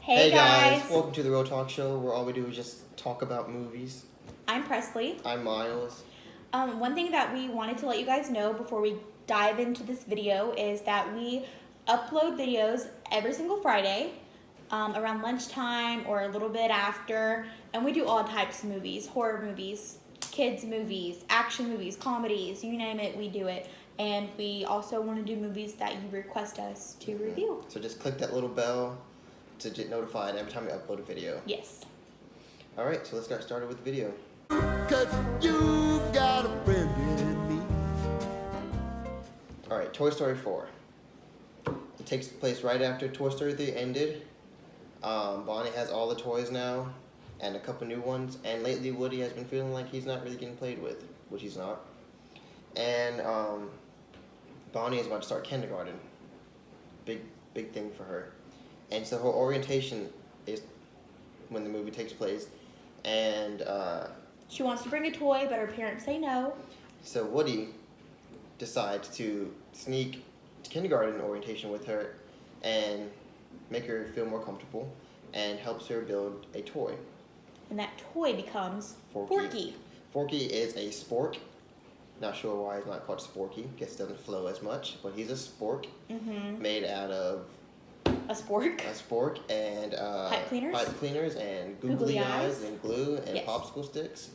Hey guys, welcome to the Real Talk Show, where all we do is just talk about movies. I'm Presley. I'm Miles. One thing that we wanted to let you guys know before we dive into this video is that we upload videos every single Friday around lunchtime or a little bit after, and we do all types of movies: horror movies, kids movies, action movies, comedies, you name it, we do it. And we also want to do movies that you request us to review. So just click that little bell to get notified every time we upload a video. Yes. Alright, so let's get started with the video. 'Cause you got a friend in me. Alright, Toy Story 4. It takes place right after Toy Story 3 ended. Bonnie has all the toys now, and a couple new ones, and lately Woody has been feeling like he's not really getting played with, which he's not. And Bonnie is about to start kindergarten. Big thing for her. And so her orientation is when the movie takes place, and She wants to bring a toy, but her parents say no. so Woody decides to sneak to kindergarten orientation with her and make her feel more comfortable, and helps her build a toy. And that toy becomes Forky. Forky. Forky is a spork. Not sure why it's not called Sporky. Guess it doesn't flow as much, but he's a spork made out of A spork. a spork and Pipe cleaners? And Googly googly eyes eyes? and glue and Yes. popsicle sticks.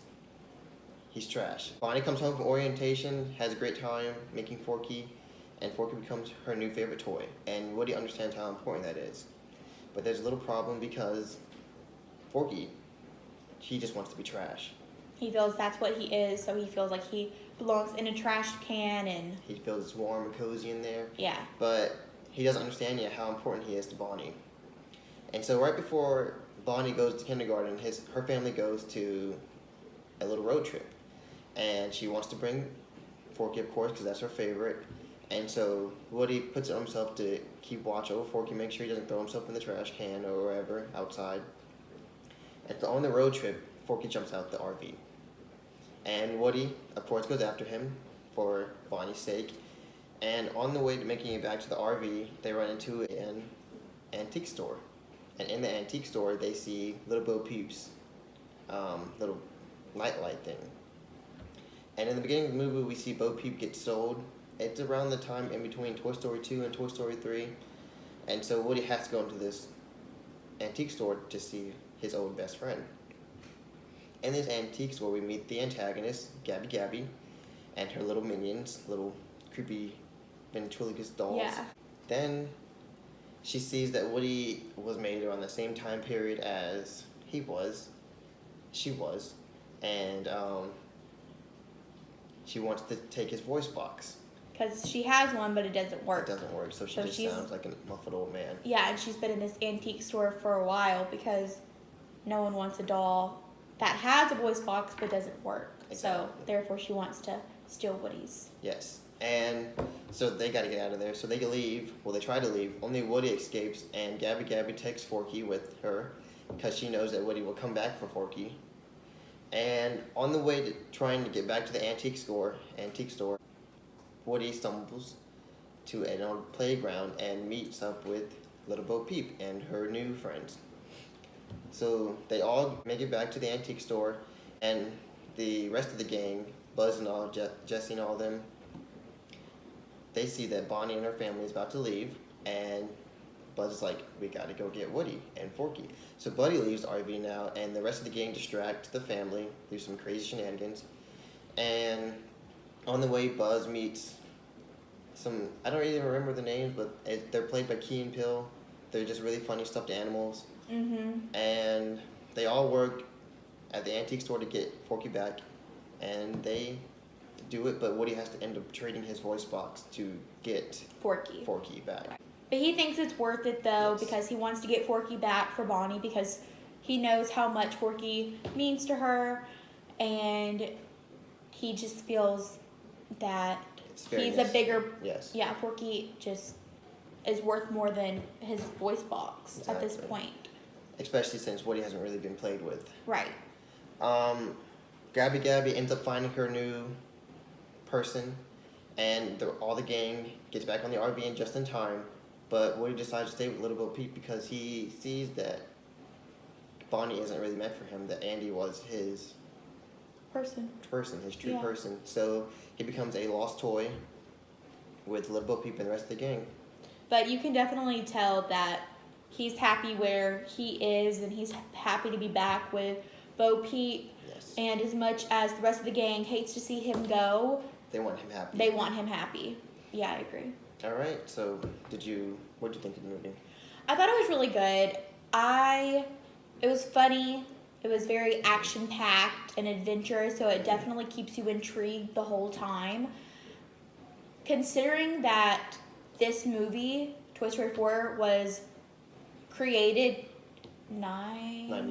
He's trash. Bonnie comes home from orientation, has a great time making Forky, and Forky becomes her new favorite toy. And Woody understands how important that is. But there's a little problem because Forky, he just wants to be trash. He feels that's what he is, so he feels like he belongs in a trash can, and He feels warm and cozy in there. yeah. But he doesn't understand yet how important he is to Bonnie. And so right before Bonnie goes to kindergarten, her family goes to a little road trip. And she wants to bring Forky, of course, because that's her favorite. And so Woody puts it on himself to keep watch over Forky, make sure he doesn't throw himself in the trash can or wherever outside. On the road trip, Forky jumps out the RV. And Woody, of course, goes after him for Bonnie's sake. And on the way to making it back to the RV, they run into an antique store. And in the antique store, they see Little Bo Peep's little nightlight thing. And in the beginning of the movie, we see Bo Peep get sold. It's around the time in between Toy Story 2 and Toy Story 3. And so Woody has to go into this antique store to see his old best friend. In this antique store, we meet the antagonist, Gabby Gabby, and her little minions, little creepy ventriloquist dolls. Yeah. Then she sees that Woody was made around the same time period as she was, and she wants to take his voice box. Because she has one, but it doesn't It work. doesn't work, so she So just she's- sounds like a muffled old man. Yeah, and she's been in this antique store for a while because no one wants a doll that has a voice box but doesn't work. So Exactly. therefore she wants to steal Woody's. Yes. And so they got to get out of there. So they leave. Well, they try to leave. Only Woody escapes, and Gabby Gabby takes Forky with her because she knows that Woody will come back for Forky. And on the way to trying to get back to the antique store, Woody stumbles to an old playground and meets up with Little Bo Peep and her new friends. So they all make it back to the antique store, and the rest of the gang, Buzz and all, Jesse and all them, they see that Bonnie and her family is about to leave, and Buzz is like, we gotta go get Woody and Forky. So Buddy leaves the RV now, and the rest of the gang distract the family, do some crazy shenanigans, and on the way, Buzz meets some, I don't even remember the names, but they're played by Key and Peele. They're just really funny stuffed animals. And they all work at the antique store to get Forky back, and they do it, but Woody has to end up trading his voice box to get Forky. back. But he thinks it's worth it though Yes. because he wants to get Forky back for Bonnie because he knows how much Forky means to her, and he just feels that It's very he's a nice. bigger, Yes. yeah, Forky just is worth more than his voice box at this Exactly. point. Especially since Woody hasn't really been played with. Right. Gabby Gabby ends up finding her new person, and all the gang gets back on the RV just in time, But Woody decides to stay with Little Bo Peep because he sees that Bonnie isn't really meant for him, that Andy was his Person. his true Yeah. person. So he becomes a lost toy with Little Bo Peep and the rest of the gang. But you can definitely tell that he's happy where he is, and he's happy to be back with Bo Peep. Yes. And as much as the rest of the gang hates to see him go, They want him happy. they want him happy. Yeah, I agree. Alright, so what did you think of the movie? I thought it was really good. It was funny. It was very action-packed and adventurous, so it definitely keeps you intrigued the whole time. Considering that this movie, Toy Story 4, was created 9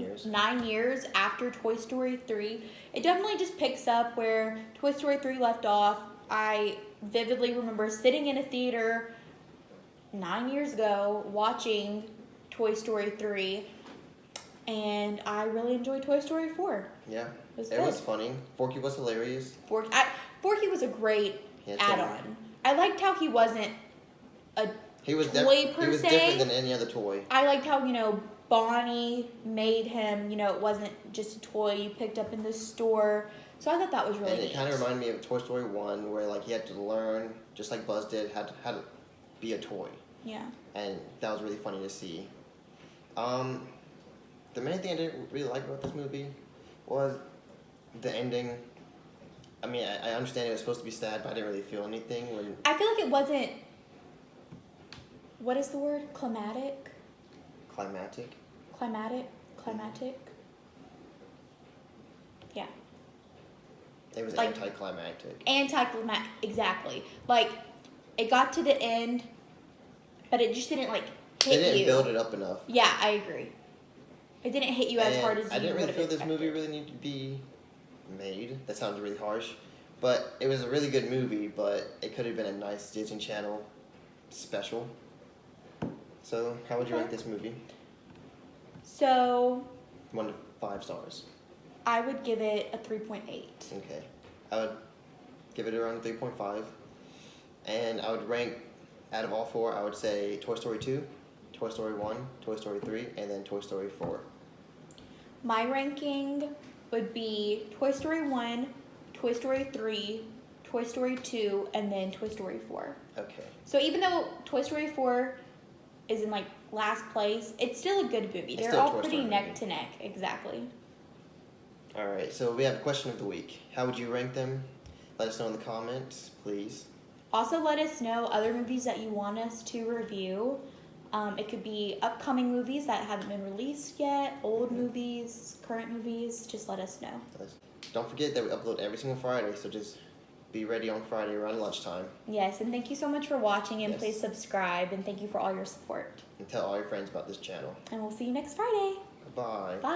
years after Toy Story 3, it definitely just picks up where Toy Story 3 left off. I vividly remember sitting in a theater 9 years ago watching Toy Story 3, and I really enjoyed Toy Story 4. Yeah. It was It good. was funny. Forky was hilarious. Forky was a great He had some- add-on. I liked how he wasn't a He was toy per he was se. different than any other toy. I liked how, Bonnie made him, it wasn't just a toy you picked up in the store. So I thought that was really And it neat. kind of reminded me of Toy Story 1, where like he had to learn, just like Buzz did, how to be a toy. Yeah. And that was really funny to see. The main thing I didn't really like about this movie was the ending. I mean, I understand it was supposed to be sad, but I didn't really feel anything when I feel like it wasn't, what is the word? Climatic? climactic. Climatic? Yeah. It was Like- anticlimactic. Anticlimactic, exactly. Like, it got to the end, but it just didn't, hit They didn't you. build it up enough. Yeah, I agree. It didn't hit you as And hard as you I didn't really would feel have this movie expected. really needed to be made. That sounds really harsh. But it was a really good movie, but it could have been a nice Disney Channel special. So, how would you rank this movie? So, 1 to 5 stars. I would give it a 3.8. Okay. I would give it around 3.5. And I would rank, out of all 4, I would say Toy Story 2, Toy Story 1, Toy Story 3, and then Toy Story 4. My ranking would be Toy Story 1, Toy Story 3, Toy Story 2, and then Toy Story 4. Okay. So even though Toy Story 4 is in last place, it's still a good movie. It's They're still a all Toy pretty Story neck movie. to neck, exactly. Alright, so we have a question of the week. How would you rank them? Let us know in the comments, please. Also, let us know other movies that you want us to review. It could be upcoming movies that haven't been released yet, old movies, current movies. Just let us know. Don't forget that we upload every single Friday, so just be ready on Friday around lunchtime. Yes, and thank you so much for watching, and Yes. please subscribe, and thank you for all your support. And tell all your friends about this channel. And we'll see you next Friday. Bye. Bye.